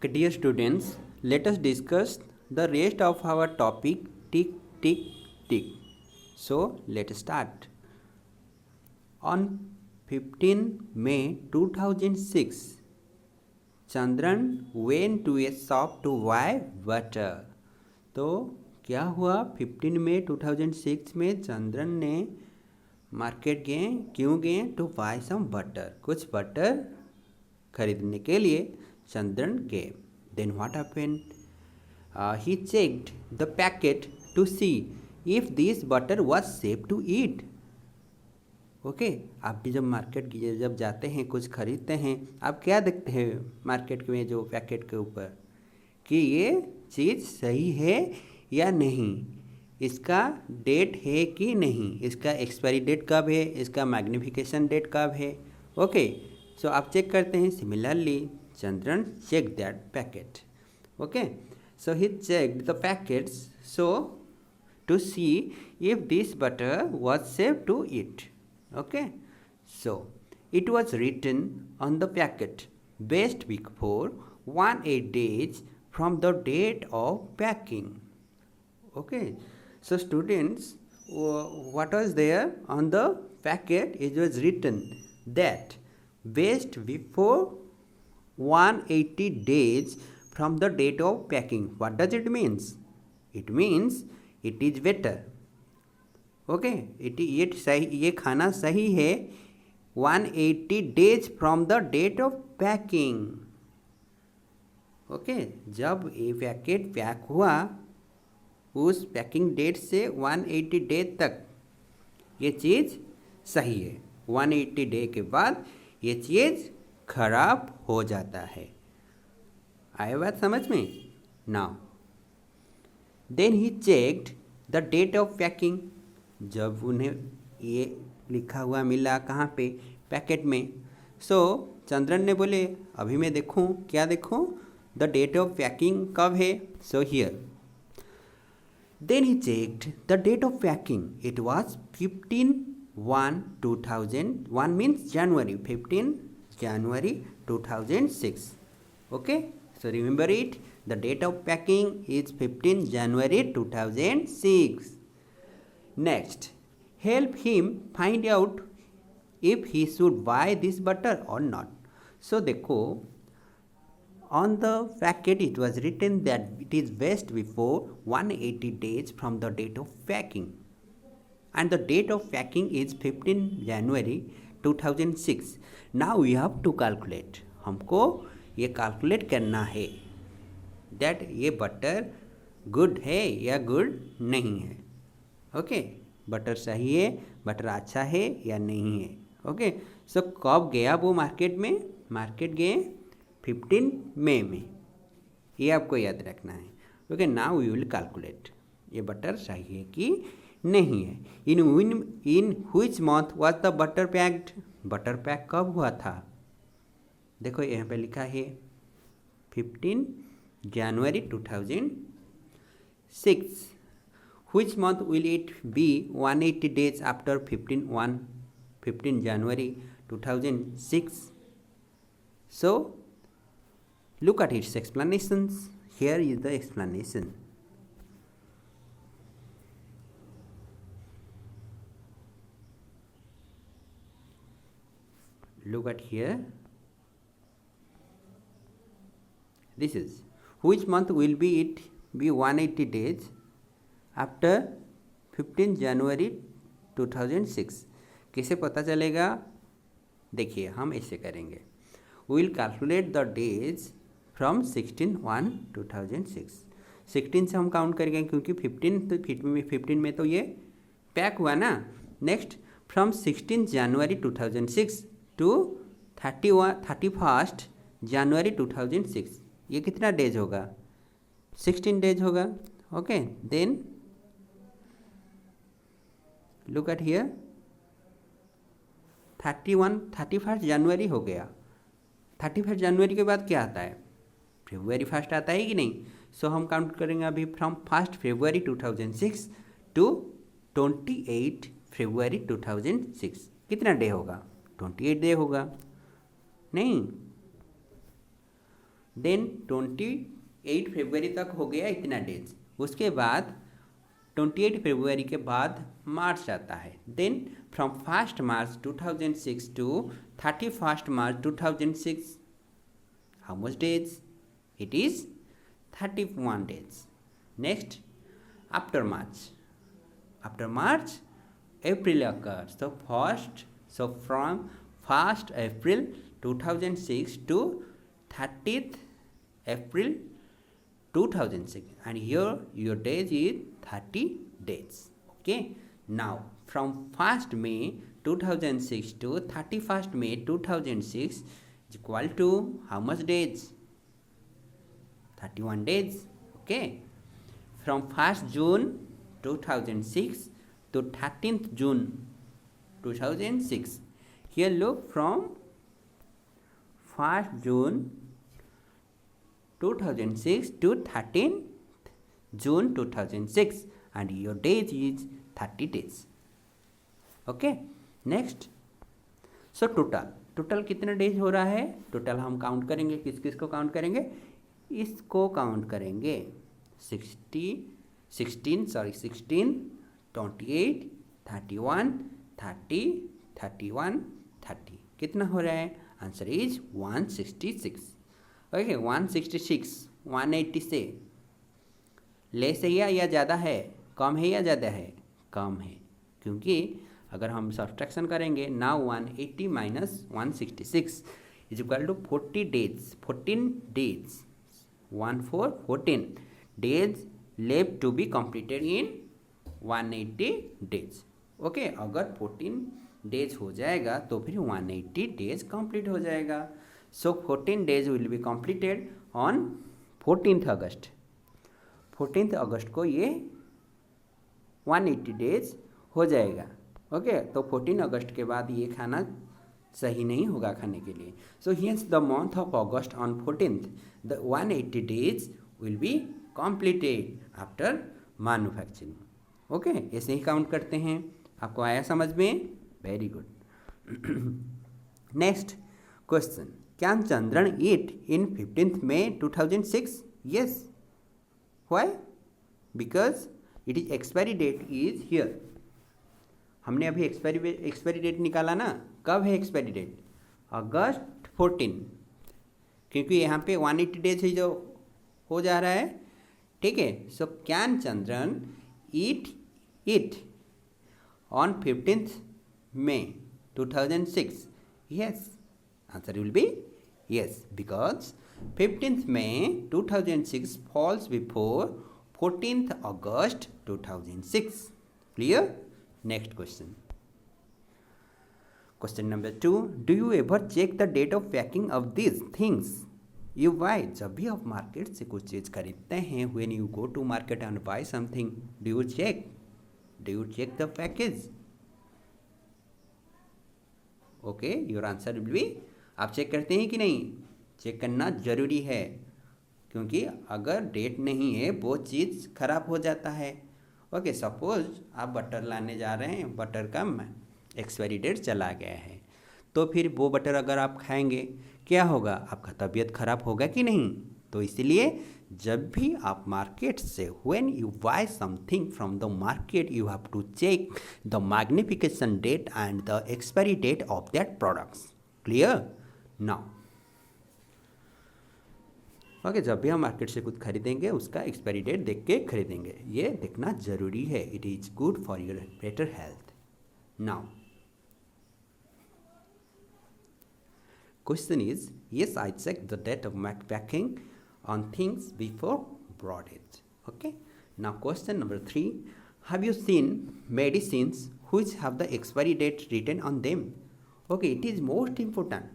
Okay, dear students, let us discuss the rest of our topic tick tick tick. So let's start. On 15 May 2006, Chandran went to a shop to buy butter. तो क्या हुआ 15 मई 2006 में चंद्रन ने market गए, क्यों गए? To buy some butter, कुछ butter खरीदने के लिए चंद्रन गए. Then what happened? He checked the packet to see if this butter was safe to eat. Okay, आप भी जब मार्केट जब जाते हैं, कुछ खरीदते हैं, आप क्या देखते हैं मार्केट में जो पैकेट के ऊपर कि ये चीज़ सही है या नहीं, इसका डेट है कि नहीं, इसका एक्सपायरी डेट कब है, इसका मैग्निफिकेशन डेट कब है. ओके, सो आप चेक करते हैं. Similarly Chandran check that packet. Okay, so he check the packets so to see if this butter was safe to eat. Okay, so it was written on the packet best before 18 days from the date of packing. Okay, so students, what was there on the packet? It was written that best before 180 days from the date of packing. What does it means? It means it is better. Okay, ये खाना सही है 180 days from the date of packing. Okay, जब ये packet pack हुआ उस packing date से 180 days तक ये चीज़ सही है. 180 डे के बाद ये चीज़ खराब हो जाता है. आए बात समझ में? Now then he checked the date of packing. जब उन्हें ये लिखा हुआ मिला कहाँ पे? पैकेट में. सो चंद्रन ने बोले अभी मैं देखूँ. क्या देखूँ? द डेट ऑफ पैकिंग कब है. So here then he checked the date of packing. It was 15/1/2001 means January. 15 January 2006. Okay, so remember it. The date of packing is 15 January 2006. Next, help him find out if he should buy this butter or not. So देखो, on the packet it was written that it is best before 180 days from the date of packing, and the date of packing is 15 January 2006. Now we have to calculate. हमको ये calculate करना है that ये butter good है या good नहीं है. Okay, butter सही है, बटर अच्छा है या नहीं है. ओके, सो कब गया वो मार्केट में? मार्केट गए 15 मई में. ये आपको याद रखना है. Okay, now we will calculate ये बटर सही है कि नहीं है. In which month was the butter packed? Butter pack कब हुआ था? देखो यहाँ पे लिखा है 15 जनवरी 2006. Which month will it be 180 days after 15 January 2006? So, look at its explanations. Here is the explanation. Look at here. This is which month will be 180 days after 15 जनवरी 2006. कैसे पता चलेगा? देखिए, हम ऐसे करेंगे. We will calculate the days from 16/1/2006. 16 से हम count करेंगे क्योंकि 15 में तो ये पैक हुआ ना. Next, from 16 January 2006 to 31 January 2006. ये कितना डेज होगा? 16 डेज होगा. Okay, then look at here 31 जनवरी हो गया. 31 जनवरी के बाद क्या आता है? February 1 आता है कि नहीं? सो हम काउंट करेंगे अभी फ्रॉम 1 February 2006 टू 28 February 2006. कितना डे होगा? 28 डे होगा. नहीं, देन 28 फरवरी तक हो गया इतना डेज। उसके बाद 28 फरवरी के बाद मार्च आता है। Then from 1 March 2006 to 31 March 2006, how much days? It is 31 days. Next, after March, April occurs. So from 1st April 2006 to 30th April 2006, and here your days is 30 days. Okay, now from 1st May 2006 to 31st May 2006 is equal to how much days? 31 days. Okay, from 1st June 2006 to 13th June 2006, here look, from 1st June 2006 to 13th June 2006, and your days is 30 days. Okay, next, so total कितने days हो रहा है? Total हम count करेंगे, किस किस को count करेंगे? इसको काउंट करेंगे, 16, 28, 31, 30, 31, 30, कितना हो रहा है? Answer is 166. ओके, 166, 180 से लेस है या ज़्यादा है? कम है या ज़्यादा है? कम है, क्योंकि अगर हम सब्ट्रैक्शन करेंगे, now 180 minus 166 is equal to 40 days, 14 days, 14 days left to be completed in 180 days. Okay, अगर 14 डेज हो जाएगा तो फिर 180 डेज कंप्लीट हो जाएगा. सो 14 days will be completed on 14th August. 14th अगस्त को ये 180 डेज हो जाएगा. ओके, तो 14 अगस्त के बाद ये खाना सही नहीं होगा खाने के लिए. So here's the month of August on 14th, the 180 days will be completed after manufacturing. Okay, ऐसे ही काउंट करते हैं. आपको आया समझ में? Very good. Next question, can Chandran eat in 15th May 2006? Yes. Why? Because it is expiry date is here. हमने अभी एक्सपायरी डेट निकाला ना. कब है एक्सपायरी डेट? अगस्त 14, क्योंकि यहाँ पे 180 डेज ही जो हो जा रहा है. ठीक है. So can Chandran eat it on 15th May 2006? Yes. Answer will be yes, because 15th May 2006 falls before 14th August 2006. Clear? Next question. Question number 2. Do you ever check the date of packing of these things you buy? जब भी आप market से कुछ चीज़ खरीदते हैं, when you go to market and buy something, do you check the package? Okay, your answer will B, आप check करते हैं कि नहीं? चेक करना ज़रूरी है, क्योंकि अगर डेट नहीं है वो चीज़ खराब हो जाता है. ओके, सपोज आप बटर लाने जा रहे हैं, बटर का एक्सपायरी डेट चला गया है, तो फिर वो बटर अगर आप खाएंगे क्या होगा? आपका तबीयत खराब होगा कि नहीं? तो इसलिए जब भी आप मार्केट से, when you buy something from the market, you have to check the magnification date and the expiry date of that products. Clear? Now okay, जब भी हम मार्केट से कुछ खरीदेंगे उसका एक्सपायरी डेट देख के खरीदेंगे. ये देखना जरूरी है. It is good for your better health. Now question is, yes, I check the date of packing on things before brought it. Okay, now question number 3. Have you seen medicines which have the expiry date written on them? Okay, it is most important.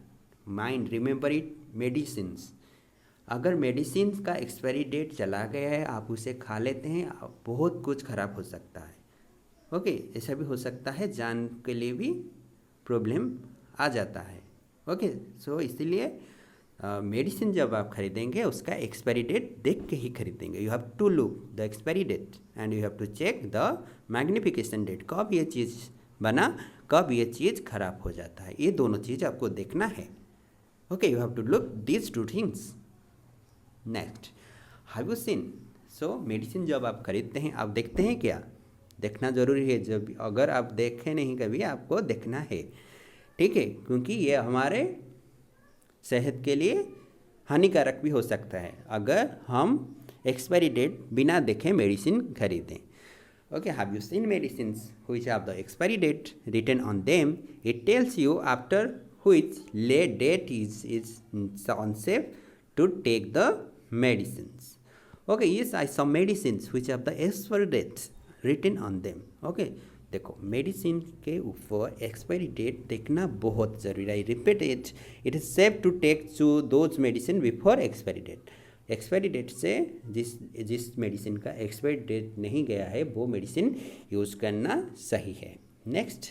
Mind, remember it. medicines, अगर medicine का expiry date चला गया है, आप उसे खा लेते हैं, बहुत कुछ ख़राब हो सकता है. ओके, ऐसा भी हो सकता है, जान के लिए भी प्रॉब्लम आ जाता है. ओके, सो इसीलिए मेडिसिन जब आप खरीदेंगे उसका एक्सपायरी डेट देख के ही खरीदेंगे. You have to look the expiry date and you have to check the magnification date. कब ये चीज़ बना, कब ये चीज़ खराब हो जाता है, ये दोनों चीज़ आपको देखना है. Okay, you have to look these two things. Next, have you seen, so medicine जब आप खरीदते हैं आप देखते हैं क्या, देखना ज़रूरी है, जब अगर आप देखें नहीं कभी आपको देखना है, ठीक है, क्योंकि ये हमारे सेहत के लिए हानिकारक भी हो सकता है अगर हम एक्सपायरी डेट बिना देखे मेडिसिन खरीदें. Okay, have you seen medicines which have the expiry date written on them? It tells you after which late date is unsafe to take the medicines. Okay, yes, I saw medicines which have the expiry dates written on them. Okay, देखो medicine के ऊपर expiry date देखना बहुत ज़रूरी है. I repeat it is safe to take to those medicine before expiry date. Expiry date से जिस medicine का एक्सपायरी डेट नहीं गया है वो मेडिसिन यूज़ करना सही है. Next,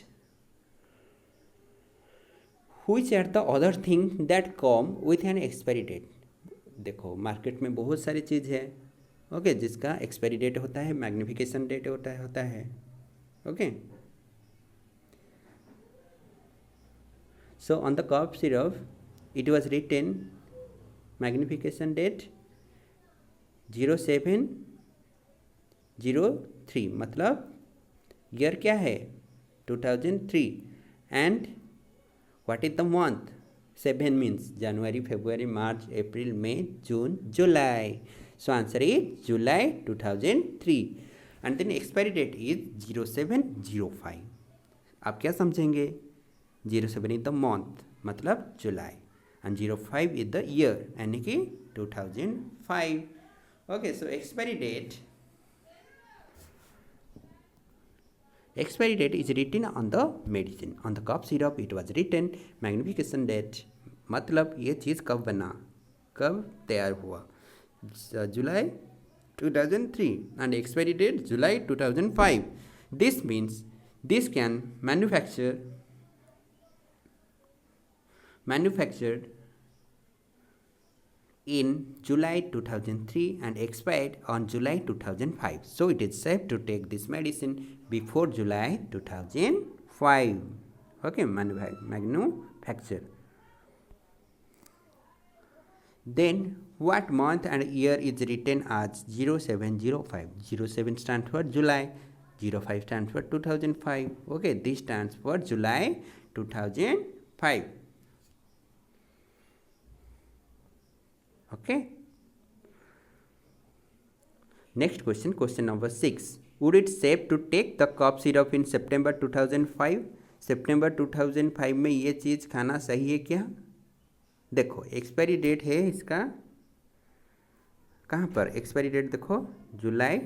which are the other thing that come with an expiry date. देखो मार्केट में बहुत सारी चीज़ है, ओके, जिसका एक्सपायरी डेट होता है, मैग्निफिकेशन डेट होता है. Okay, so on the cough syrup it was written magnification date 0703, मतलब ईयर क्या है 2003, and what is the month, 7 means January, February, March, April, May, June, July. So answer is July 2003 and then expiry date is 0705. आप क्या समझेंगे, 07 is the month मतलब जुलाई and 05 is the year यानी कि 2005. Okay, so expiry date is written on the medicine. On the cough syrup it was written magnification date, मतलब ये चीज़ कब बना, कब तैयार हुआ, जुलाई 2003 and expiry date July 2005. This means this can manufactured in July 2003 and expired on July 2005. So it is safe to take this medicine before July 2005. Okay, manufacture. Then what month and year is written as 0705? 07 stands for July, 05 stands for 2005. Okay, this stands for July 2005. Okay. Next question, question number 6. Would it safe to take the cough syrup in September 2005? September 2005 में ये चीज़ खाना सही है क्या? देखो expiry date है इसका, कहाँ पर एक्सपायरी डेट देखो, जुलाई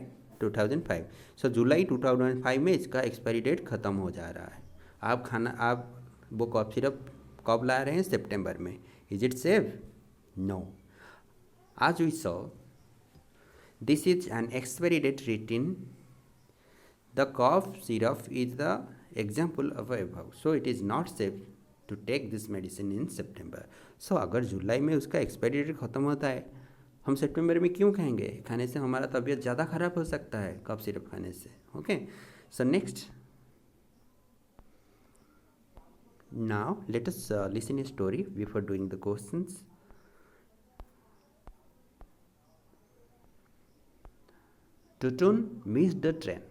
2005. सो जुलाई 2005 में इसका एक्सपायरी डेट ख़त्म हो जा रहा है. आप वो कॉफ सिरप कब ला रहे हैं, सितंबर में. Is it safe? No. As we saw, this is an expiry date written. The cough syrup is the example of above. So it is not safe to take this medicine in September. So अगर जुलाई में उसका expiry date ख़त्म होता है, हम सितंबर में क्यों खाएंगे? खाने से हमारा तबीयत ज़्यादा ख़राब हो सकता है कफ सिरप खाने से. Okay, so next, now let us listen a story before doing the questions. Tutun missed the train.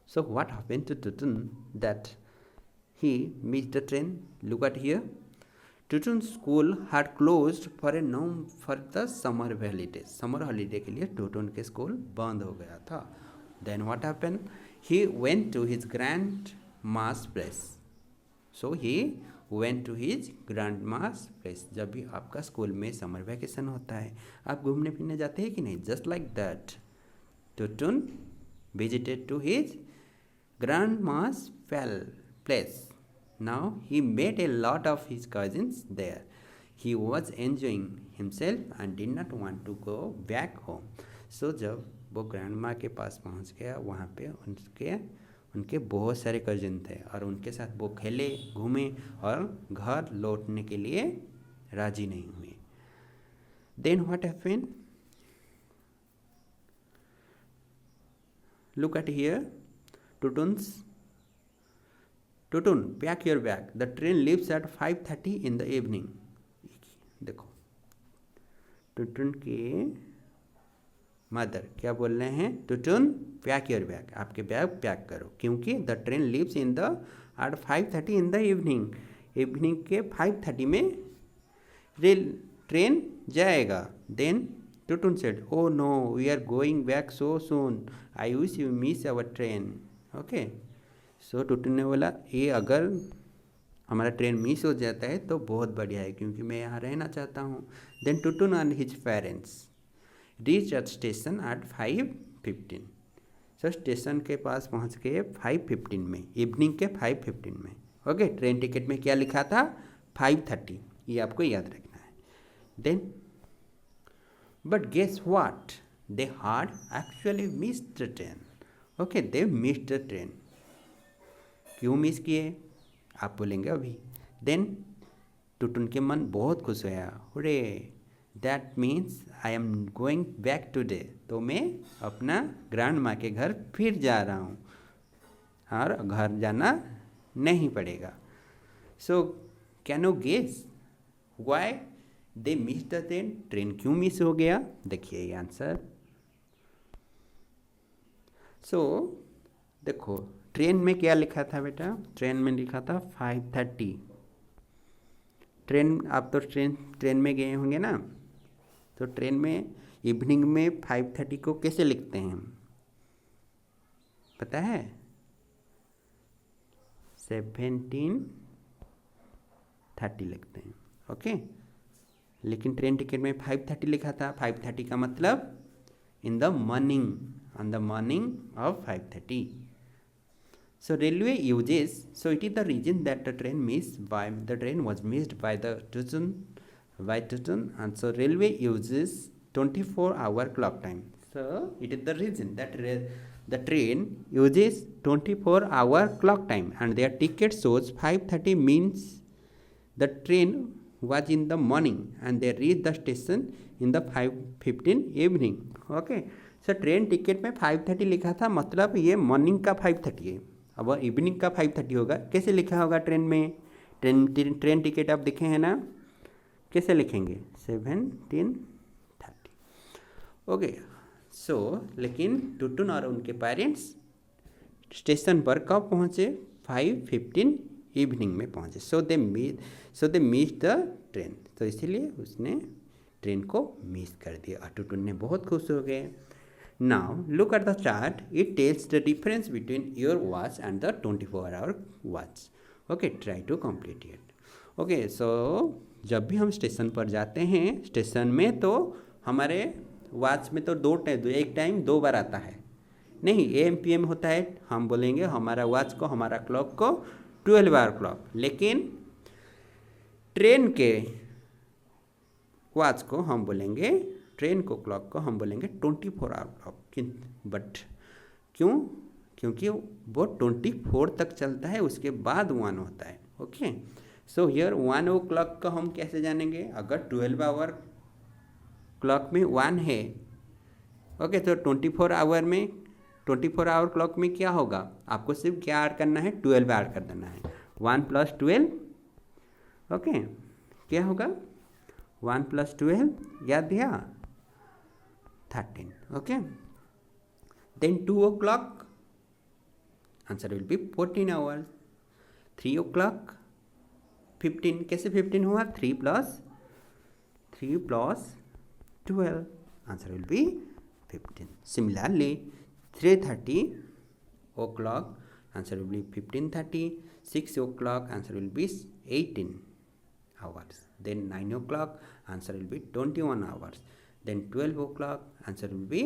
So what happened to Tutun that he missed the train? Look at here. Tutun's school had closed for the summer holidays. Summer holiday के लिए Tutun के school बंद हो गया था. Then what happened? He went to his grandma's place. So he went to his grandma's place. जब भी आपका स्कूल में समर वैकेशन होता है, आप घूमने फिरने जाते हैं कि नहीं? Just like that, Tutun visited to his grandma's place. Now he met a lot of his cousins there. He was enjoying himself and did not want to go back home. So जब वो grandma के पास पहुंच गया, वहाँ पे उनके बहुत सारे कजिन थे और उनके साथ वो खेले, घूमे और घर लौटने के लिए राजी नहीं हुए. Then what happened? Look at here. Tutun, pack your bag. The train leaves at 5:30 in the evening. देखो टुटुन के मदर क्या बोल रहे हैं, टुटुन पैक योर बैग, आपके बैग पैक करो, क्योंकि the train leaves in the at 5:30 in the evening, evening के 5:30 में ट्रेन जाएगा। Then Tutun said, oh no we are going back so soon, I wish you miss our train. Okay, so Tutun ने बोला ये अगर हमारा ट्रेन मिस हो जाता है तो बहुत बढ़िया है, क्योंकि मैं यहाँ रहना चाहता हूँ। Then Tutun and his parents reach at station at 5:15, so station के पास पहुँच गए 5:15 में, इवनिंग के 5:15 में। ओके, ट्रेन टिकट में क्या लिखा था, 5:30, ये आपको याद रखना है। Then but guess what, they had actually missed the train. Okay, they missed the train, क्यों मिस किए आप बोलेंगे अभी। देन टुटुन के मन बहुत खुश हुआ, अरे that means I am going back today, तो मैं अपना ग्रैंड माँ के घर फिर जा रहा हूँ और घर जाना नहीं पड़ेगा। So can you guess why they miss the train, train क्यों मिस हो गया, देखिए ये आंसर। सो देखो ट्रेन में क्या लिखा था बेटा, ट्रेन में लिखा था 5:30। ट्रेन, आप तो ट्रेन में गए होंगे ना, तो ट्रेन में इवनिंग में 5:30 को कैसे लिखते हैं हम, पता है, 17:30 लिखते हैं। ओके, लेकिन ट्रेन टिकट में 5:30 लिखा था, 5:30 का मतलब in the morning, on the morning of 5:30। So railway uses, so it is the reason that the train was missed by Tutun, and so railway uses 24-hour clock time. So it is the reason that the train uses 24-hour clock time, and their ticket shows 5:30 means the train was in the morning and they reached the station in the 5:15 evening. Okay, so train ticket में 5:30 लिखा था, मतलब ये morning का 5:30 है। अब evening का 5:30 होगा, कैसे लिखा होगा ट्रेन में, ट्रेन टिकट आप देखे हैं ना, कैसे लिखेंगे, 17:30। ओके, सो लेकिन टुटुन और उनके पेरेंट्स स्टेशन पर कब पहुँचे, 5:15 इवनिंग में पहुँचे। सो दे मिस द ट्रेन, तो इसीलिए उसने ट्रेन को मिस कर दिया और टुटुन ने बहुत खुश हो गए। Now look at the chart, it tells the difference between your watch and the 24-hour watch. Okay, try to complete it. Okay, so जब भी हम स्टेशन पर जाते हैं, स्टेशन में तो हमारे वॉच में तो एक टाइम 2 बार आता है, नहीं AM PM होता है, हम बोलेंगे हमारा वॉच को, हमारा क्लॉक को 12-hour क्लॉक, लेकिन ट्रेन के वॉच को हम बोलेंगे, ट्रेन को क्लॉक को हम बोलेंगे 24-hour क्लॉक। बट क्यों, क्योंकि वो 24 तक चलता है, उसके बाद 1 होता है। ओके, सो हियर 1 o'clock का हम कैसे जानेंगे, अगर 12-hour क्लॉक में 1 है, ओके, तो 24-hour क्लॉक में क्या होगा, आपको सिर्फ क्या ऐड करना है, 12 ऐड कर देना है, 1 + 12। ओके, क्या होगा, 1 + 12 याद दिया, 13। Okay, then 2 o'clock answer will be 14 hours। 3 o'clock 15, कैसे 15 हुआ, 3 + 12 answer will B 15। Similarly 3:30 o'clock answer will B 15:30, 6 o'clock answer will B 18 hours, then 9 o'clock answer will be 21 hours, then 12 o'clock answer will be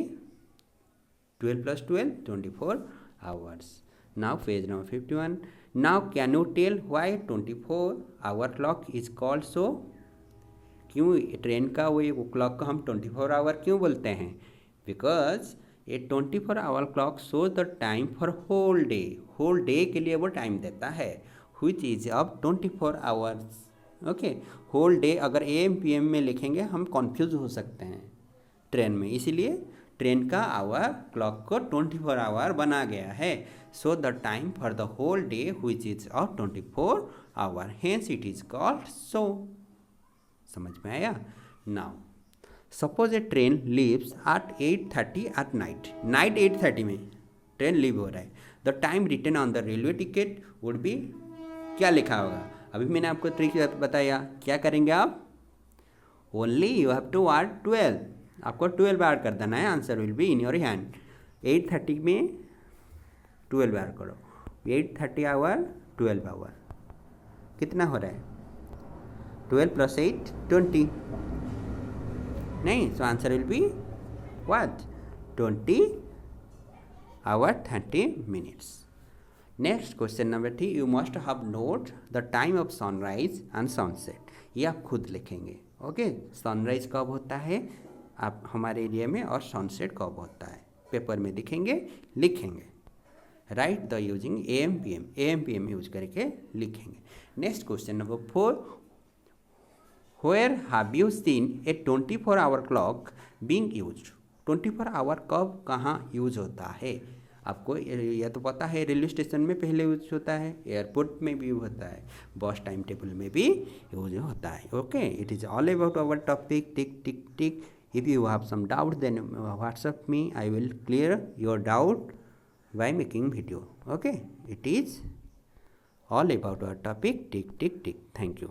12 + 12 24 hours. Now page number 51. Now can you tell why 24-hour clock is called so? क्यों train का वो clock को हम 24 our क्यों बोलते हैं, because ये 24-hour clock shows the time for whole day के लिए वो टाइम देता है, which is of 24 hours. Okay, whole day अगर AM PM में लिखेंगे हम कंफ्यूज हो सकते हैं ट्रेन में, इसीलिए ट्रेन का आवर क्लॉक को 24 आवर बना गया है। So the time for the whole day which is of 24 hour, hence it is called so. समझ में आया? Now suppose a train leaves at 8:30 at night, night 8:30 में ट्रेन लीव हो रहा है, the time written on the railway ticket would be, क्या लिखा होगा? अभी मैंने आपको ट्रिक बताया, क्या करेंगे आप? Only you have to add 12, आपको 12 ऐड कर देना है, answer will be in your hand. 8:30 में 12 ऐड करो, 8:30 आवर 12 आवर कितना हो रहा है? 12 + 8 20, नहीं, so answer will be what? 20 hour 30 minutes. Next question number 3, you must have note the time of sunrise and sunset. ये आप खुद लिखेंगे, ओके? सनराइज कब होता है आप हमारे एरिया में, और सनसेट कब होता है पेपर में लिखेंगे। Write the using AM PM use करके लिखेंगे। Next question number 4, where have you seen a 24 hour clock being used? 24 hour कब कहाँ यूज होता है? आपको यह तो पता है, रेलवे स्टेशन में पहले यूज होता है, एयरपोर्ट में भी होता है, बस टाइम टेबल में भी यूज होता है। Okay, it is all about our topic tick tick tick. If you have some doubt then WhatsApp me, I will clear your doubt by making video. Okay, it is all about our topic tick tick tick. Thank you.